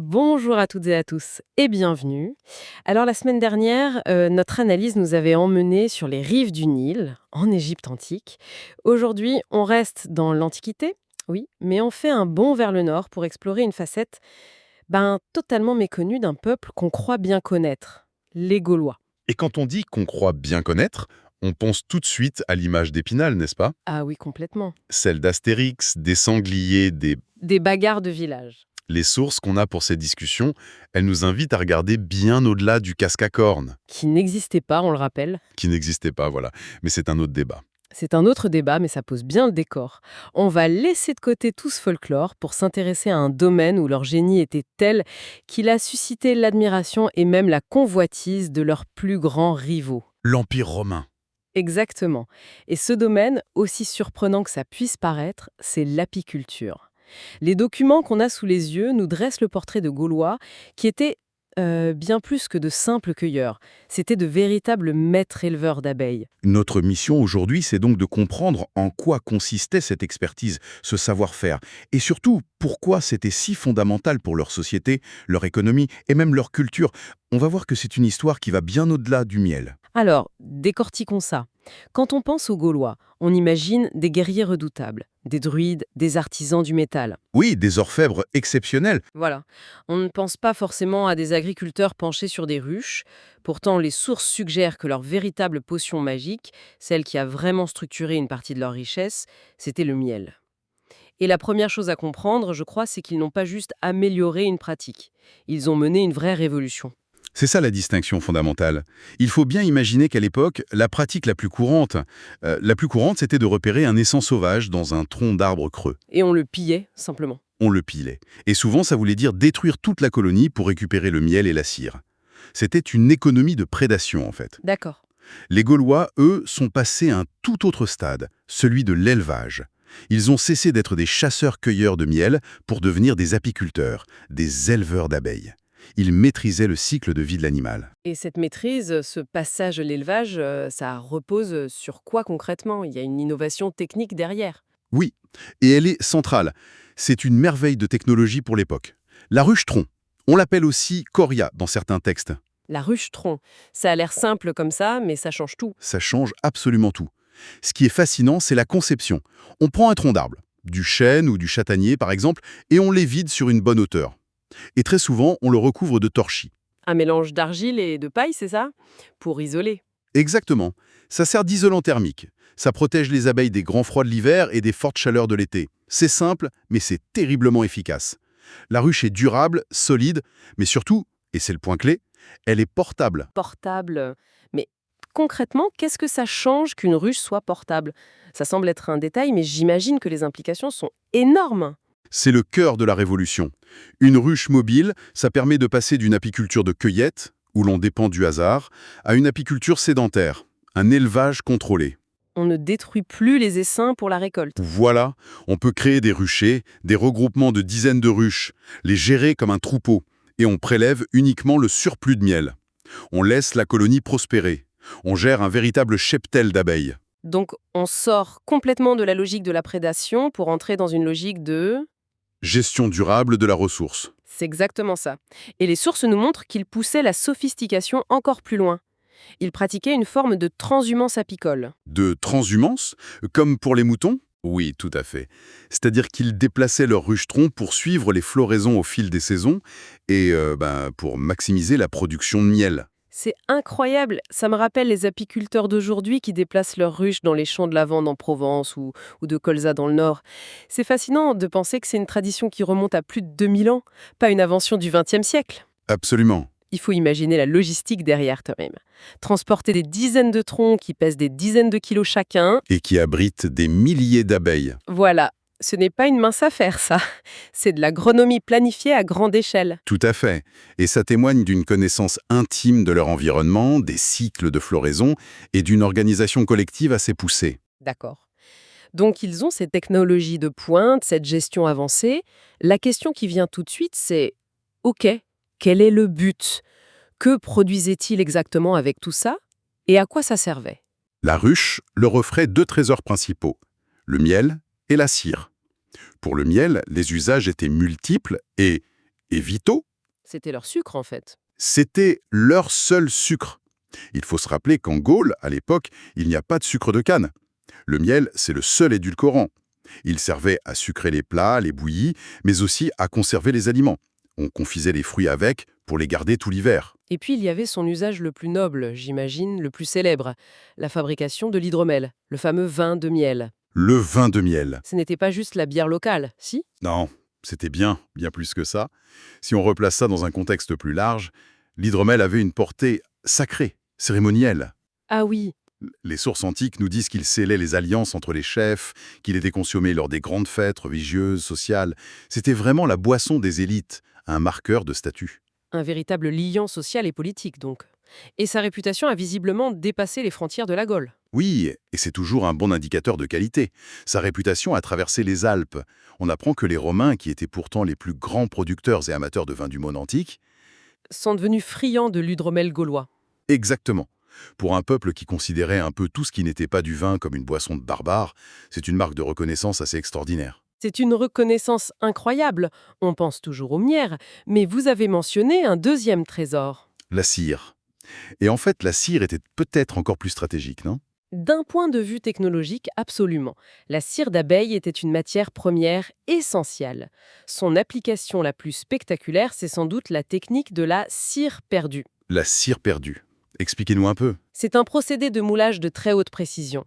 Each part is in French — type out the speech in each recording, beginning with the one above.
Bonjour à toutes et à tous et bienvenue. Alors la semaine dernière, notre analyse nous avait emmenés sur les rives du Nil, en Égypte antique. Aujourd'hui, on reste dans l'Antiquité, oui, mais on fait un bond vers le nord pour explorer une facette totalement méconnue d'un peuple qu'on croit bien connaître, les Gaulois. Et quand on dit qu'on croit bien connaître, on pense tout de suite à l'image d'Épinal, n'est-ce pas? Ah oui, complètement. Celle d'Astérix, des sangliers, des... Des bagarres de village. Les sources qu'on a pour ces discussions, elles nous invitent à regarder bien au-delà du casque à cornes, Qui n'existait pas, on le rappelle. qui n'existait pas, voilà. Mais c'est un autre débat. C'est un autre débat, mais ça pose bien le décor. On va laisser de côté tout ce folklore pour s'intéresser à un domaine où leur génie était tel qu'il a suscité l'admiration et même la convoitise de leurs plus grands rivaux. L'Empire romain. Exactement. Et ce domaine, aussi surprenant que ça puisse paraître, c'est l'apiculture. Les documents qu'on a sous les yeux nous dressent le portrait de Gaulois qui étaient bien plus que de simples cueilleurs. C'étaient de véritables maîtres éleveurs d'abeilles. Notre mission aujourd'hui, c'est donc de comprendre en quoi consistait cette expertise, ce savoir-faire, et surtout pourquoi c'était si fondamental pour leur société, leur économie et même leur culture. On va voir que c'est une histoire qui va bien au-delà du miel. Alors, décortiquons ça. Quand on pense aux Gaulois, on imagine des guerriers redoutables, des druides, des artisans du métal. Oui, des orfèvres exceptionnels. Voilà. On ne pense pas forcément à des agriculteurs penchés sur des ruches. Pourtant, les sources suggèrent que leur véritable potion magique, celle qui a vraiment structuré une partie de leur richesse, c'était le miel. Et la première chose à comprendre, je crois, c'est qu'ils n'ont pas juste amélioré une pratique. Ils ont mené une vraie révolution. C'est ça la distinction fondamentale. Il faut bien imaginer qu'à l'époque, la pratique la plus courante, c'était de repérer un essaim sauvage dans un tronc d'arbre creux. Et on le pillait, simplement. On le pilait. Et souvent, ça voulait dire détruire toute la colonie pour récupérer le miel et la cire. C'était une économie de prédation, en fait. D'accord. Les Gaulois, eux, sont passés à un tout autre stade, celui de l'élevage. Ils ont cessé d'être des chasseurs-cueilleurs de miel pour devenir des apiculteurs, des éleveurs d'abeilles. Ils maîtrisaient le cycle de vie de l'animal. Et cette maîtrise, ce passage de l'élevage, ça repose sur quoi concrètement? Il y a une innovation technique derrière. Oui, et elle est centrale. C'est une merveille de technologie pour l'époque. La ruche-tronc, on l'appelle aussi coria dans certains textes. La ruche-tronc, ça a l'air simple comme ça, mais ça change tout. Ça change absolument tout. Ce qui est fascinant, c'est la conception. On prend un tronc d'arbre, du chêne ou du châtaignier par exemple, et on les vide sur une bonne hauteur. Et très souvent, on le recouvre de torchis. Un mélange d'argile et de paille, c'est ça? Pour isoler. Exactement. Ça sert d'isolant thermique. Ça protège les abeilles des grands froids de l'hiver et des fortes chaleurs de l'été. C'est simple, mais c'est terriblement efficace. La ruche est durable, solide, mais surtout, et c'est le point clé, elle est portable. Portable. Mais concrètement, qu'est-ce que ça change qu'une ruche soit portable? Ça semble être un détail, mais j'imagine que les implications sont énormes. C'est le cœur de la révolution. Une ruche mobile, ça permet de passer d'une apiculture de cueillette, où l'on dépend du hasard, à une apiculture sédentaire, un élevage contrôlé. On ne détruit plus les essaims pour la récolte. Voilà, on peut créer des ruchers, des regroupements de dizaines de ruches, les gérer comme un troupeau, et on prélève uniquement le surplus de miel. On laisse la colonie prospérer. On gère un véritable cheptel d'abeilles. Donc on sort complètement de la logique de la prédation pour entrer dans une logique de... Gestion durable de la ressource. C'est exactement ça. Et les sources nous montrent qu'ils poussaient la sophistication encore plus loin. Ils pratiquaient une forme de transhumance apicole. De transhumance, comme pour les moutons? Oui, tout à fait. C'est-à-dire qu'ils déplaçaient leurs ruchetrons pour suivre les floraisons au fil des saisons et pour maximiser la production de miel. C'est incroyable, ça me rappelle les apiculteurs d'aujourd'hui qui déplacent leurs ruches dans les champs de lavande en Provence ou de colza dans le Nord. C'est fascinant de penser que c'est une tradition qui remonte à plus de 2000 ans, pas une invention du XXe siècle. Absolument. Il faut imaginer la logistique derrière quand même. Transporter des dizaines de troncs qui pèsent des dizaines de kilos chacun, Et qui abritent des milliers d'abeilles. voilà, ce n'est pas une mince affaire ça. C'est de l'agronomie planifiée à grande échelle. Tout à fait. Et ça témoigne d'une connaissance intime de leur environnement, des cycles de floraison et d'une organisation collective assez poussée. D'accord. Donc ils ont ces technologies de pointe, cette gestion avancée. La question qui vient tout de suite, c'est OK, quel est le but? Que produisait-il exactement avec tout ça? Et à quoi ça servait? La ruche leur offrait deux trésors principaux, le miel et la cire. Pour le miel, les usages étaient multiples et vitaux, C'était leur sucre, en fait. C'était leur seul sucre. Il faut se rappeler qu'en Gaule, à l'époque, il n'y a pas de sucre de canne. Le miel, c'est le seul édulcorant. Il servait à sucrer les plats, les bouillies, mais aussi à conserver les aliments. On confisait les fruits avec pour les garder tout l'hiver. Et puis, il y avait son usage le plus noble, j'imagine, le plus célèbre, la fabrication de l'hydromel, le fameux vin de miel. Le vin de miel. Ce n'était pas juste la bière locale, si? Non, c'était bien plus que ça. Si on replace ça dans un contexte plus large, l'hydromel avait une portée sacrée, cérémonielle. Ah oui, Les sources antiques nous disent qu'il scellait les alliances entre les chefs, qu'il était consommé lors des grandes fêtes religieuses, sociales. C'était vraiment la boisson des élites, un marqueur de statut. un véritable liant social et politique, donc. Et sa réputation a visiblement dépassé les frontières de la Gaule. Oui, et c'est toujours un bon indicateur de qualité. Sa réputation a traversé les Alpes. On apprend que les Romains, qui étaient pourtant les plus grands producteurs et amateurs de vin du monde antique, Sont devenus friands de l'hydromel gaulois. exactement. Pour un peuple qui considérait un peu tout ce qui n'était pas du vin comme une boisson de barbare, c'est une marque de reconnaissance assez extraordinaire. C'est une reconnaissance incroyable. On pense toujours aux mières, mais vous avez mentionné un deuxième trésor. La cire. Et en fait, la cire était peut-être encore plus stratégique, non? D'un point de vue technologique, absolument. La cire d'abeille était une matière première essentielle. Son application la plus spectaculaire, c'est sans doute la technique de la cire perdue. La cire perdue. Expliquez-nous un peu. C'est un procédé de moulage de très haute précision.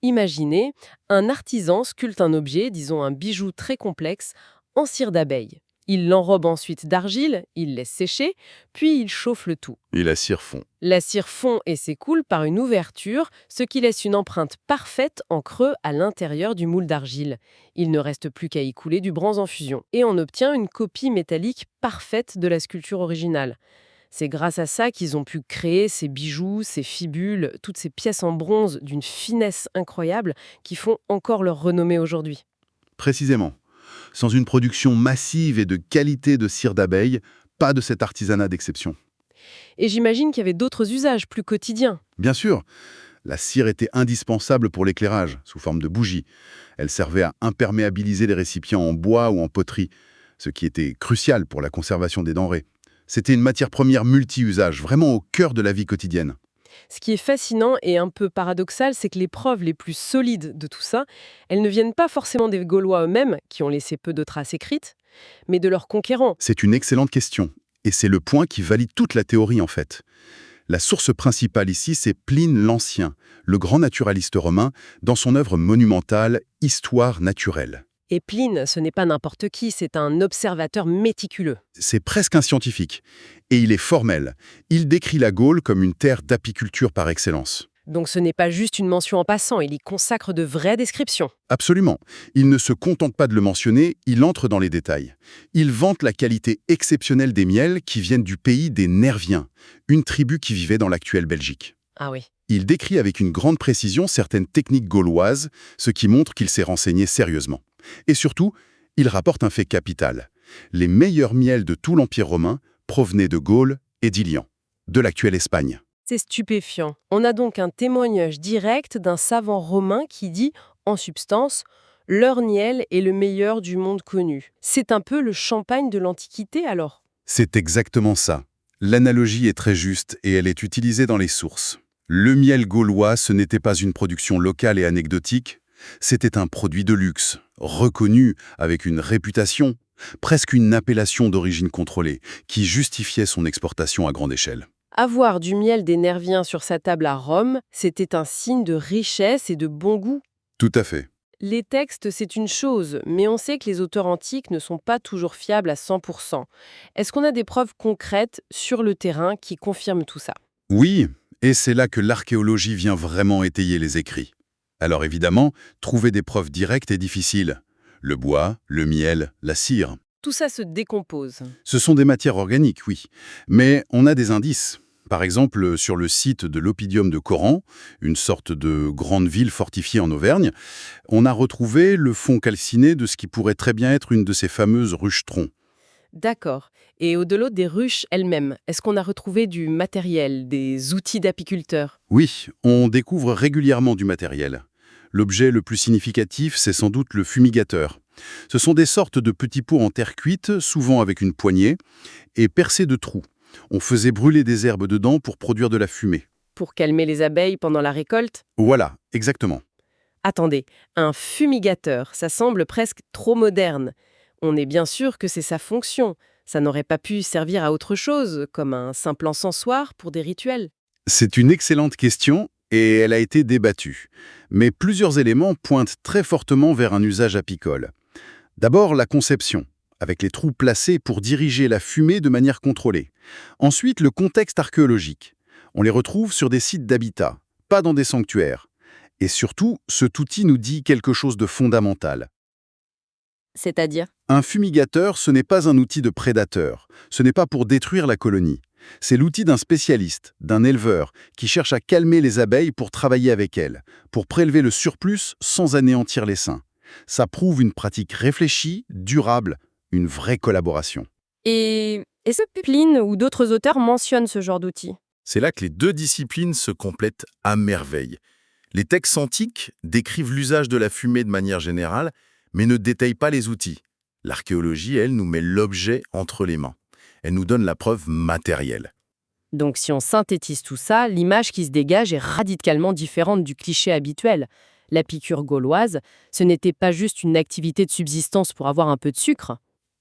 Imaginez, un artisan sculpte un objet, disons un bijou très complexe, en cire d'abeille. Il l'enrobe ensuite d'argile, il laisse sécher, puis il chauffe le tout. Et la cire fond. La cire fond et s'écoule par une ouverture, ce qui laisse une empreinte parfaite en creux à l'intérieur du moule d'argile. Il ne reste plus qu'à y couler du bronze en fusion. Et on obtient une copie métallique parfaite de la sculpture originale. C'est grâce à ça qu'ils ont pu créer ces bijoux, ces fibules, toutes ces pièces en bronze d'une finesse incroyable qui font encore leur renommée aujourd'hui. Précisément. Sans une production massive et de qualité de cire d'abeille, pas de cet artisanat d'exception. Et j'imagine qu'il y avait d'autres usages plus quotidiens. Bien sûr, la cire était indispensable pour l'éclairage, sous forme de bougie. Elle servait à imperméabiliser les récipients en bois ou en poterie, ce qui était crucial pour la conservation des denrées. C'était une matière première multi-usage, vraiment au cœur de la vie quotidienne. Ce qui est fascinant et un peu paradoxal, c'est que les preuves les plus solides de tout ça, elles ne viennent pas forcément des Gaulois eux-mêmes, qui ont laissé peu de traces écrites, mais de leurs conquérants. C'est une excellente question, et c'est le point qui valide toute la théorie en fait. La source principale ici, c'est Pline l'Ancien, le grand naturaliste romain, dans son œuvre monumentale Histoire naturelle. Et Pline, ce n'est pas n'importe qui, c'est un observateur méticuleux. C'est presque un scientifique. Et il est formel. Il décrit la Gaule comme une terre d'apiculture par excellence. Donc ce n'est pas juste une mention en passant, il y consacre de vraies descriptions. Absolument. Il ne se contente pas de le mentionner, il entre dans les détails. Il vante la qualité exceptionnelle des miels qui viennent du pays des Nerviens, une tribu qui vivait dans l'actuelle Belgique. Ah oui. Il décrit avec une grande précision certaines techniques gauloises, ce qui montre qu'il s'est renseigné sérieusement. Et surtout, il rapporte un fait capital. Les meilleurs miels de tout l'Empire romain provenaient de Gaule et d'Ilian, de l'actuelle Espagne. C'est stupéfiant. On a donc un témoignage direct d'un savant romain qui dit, en substance, leur miel est le meilleur du monde connu. C'est un peu le champagne de l'Antiquité alors. C'est exactement ça. L'analogie est très juste et elle est utilisée dans les sources. Le miel gaulois, ce n'était pas une production locale et anecdotique, c'était un produit de luxe, reconnu, avec une réputation, presque une appellation d'origine contrôlée, qui justifiait son exportation à grande échelle. Avoir du miel des Nerviens sur sa table à Rome, c'était un signe de richesse et de bon goût. Tout à fait. Les textes, c'est une chose, mais on sait que les auteurs antiques ne sont pas toujours fiables à 100%. Est-ce qu'on a des preuves concrètes sur le terrain qui confirment tout ça? Oui, et c'est là que l'archéologie vient vraiment étayer les écrits. Alors évidemment, trouver des preuves directes est difficile. Le bois, le miel, la cire. Tout ça se décompose. Ce sont des matières organiques, oui. Mais on a des indices. Par exemple, sur le site de l'Oppidum de Coran, une sorte de grande ville fortifiée en Auvergne, on a retrouvé le fond calciné de ce qui pourrait très bien être une de ces fameuses ruches troncs. D'accord. Et au-delà des ruches elles-mêmes, est-ce qu'on a retrouvé du matériel, des outils d'apiculteurs? Oui, on découvre régulièrement du matériel. L'objet le plus significatif, c'est sans doute le fumigateur. Ce sont des sortes de petits pots en terre cuite, souvent avec une poignée, et percés de trous. On faisait brûler des herbes dedans pour produire de la fumée. Pour calmer les abeilles pendant la récolte? Voilà, exactement. Attendez, un fumigateur, ça semble presque trop moderne. On est bien sûr que c'est sa fonction. Ça n'aurait pas pu servir à autre chose, comme un simple encensoir pour des rituels. C'est une excellente question et elle a été débattue. Mais plusieurs éléments pointent très fortement vers un usage apicole. D'abord, la conception, avec les trous placés pour diriger la fumée de manière contrôlée. Ensuite, le contexte archéologique. On les retrouve sur des sites d'habitat, pas dans des sanctuaires. Et surtout, cet outil nous dit quelque chose de fondamental. C'est-à-dire? Un fumigateur, ce n'est pas un outil de prédateur. Ce n'est pas pour détruire la colonie. C'est l'outil d'un spécialiste, d'un éleveur, qui cherche à calmer les abeilles pour travailler avec elles, pour prélever le surplus sans anéantir l'essaim. Ça prouve une pratique réfléchie, durable, une vraie collaboration. Et est-ce que Pline ou d'autres auteurs mentionnent ce genre d'outil? C'est là que les deux disciplines se complètent à merveille. Les textes antiques décrivent l'usage de la fumée de manière générale, mais ne détaillent pas les outils. L'archéologie, elle, nous met l'objet entre les mains. Elle nous donne la preuve matérielle. Donc si on synthétise tout ça, l'image qui se dégage est radicalement différente du cliché habituel. La piqûre gauloise, ce n'était pas juste une activité de subsistance pour avoir un peu de sucre.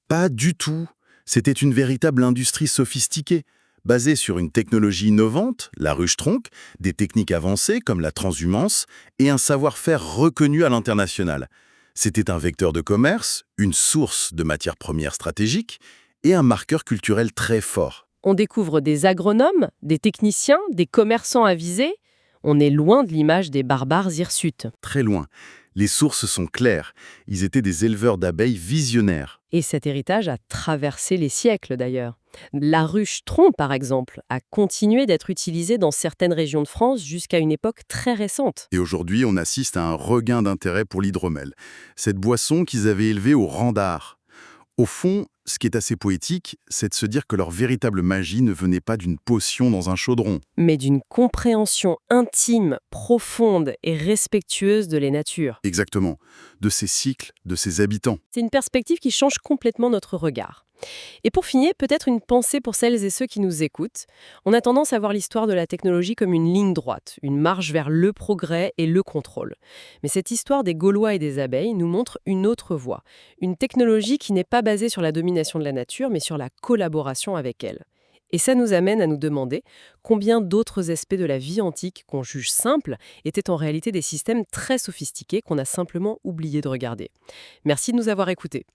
Pas du tout. C'était une véritable industrie sophistiquée, basée sur une technologie innovante, la ruche-tronc, des techniques avancées comme la transhumance et un savoir-faire reconnu à l'international. C'était un vecteur de commerce, une source de matières premières stratégiques et un marqueur culturel très fort. On découvre des agronomes, des techniciens, des commerçants avisés. On est loin de l'image des barbares hirsutes. Très loin. Les sources sont claires. Ils étaient des éleveurs d'abeilles visionnaires. Et cet héritage a traversé les siècles d'ailleurs. La ruche tronc, par exemple, a continué d'être utilisée dans certaines régions de France jusqu'à une époque très récente. Et aujourd'hui, on assiste à un regain d'intérêt pour l'hydromel, cette boisson qu'ils avaient élevée au rang d'art. Au fond, ce qui est assez poétique, c'est de se dire que leur véritable magie ne venait pas d'une potion dans un chaudron. Mais d'une compréhension intime, profonde et respectueuse de les natures. Exactement. De ces cycles, de ces habitants. C'est une perspective qui change complètement notre regard. Et pour finir, peut-être une pensée pour celles et ceux qui nous écoutent. On a tendance à voir l'histoire de la technologie comme une ligne droite, une marche vers le progrès et le contrôle. Mais cette histoire des Gaulois et des abeilles nous montre une autre voie, une technologie qui n'est pas basée sur la domination de la nature, mais sur la collaboration avec elle. Et ça nous amène à nous demander combien d'autres aspects de la vie antique qu'on juge simples étaient en réalité des systèmes très sophistiqués qu'on a simplement oublié de regarder. Merci de nous avoir écoutés.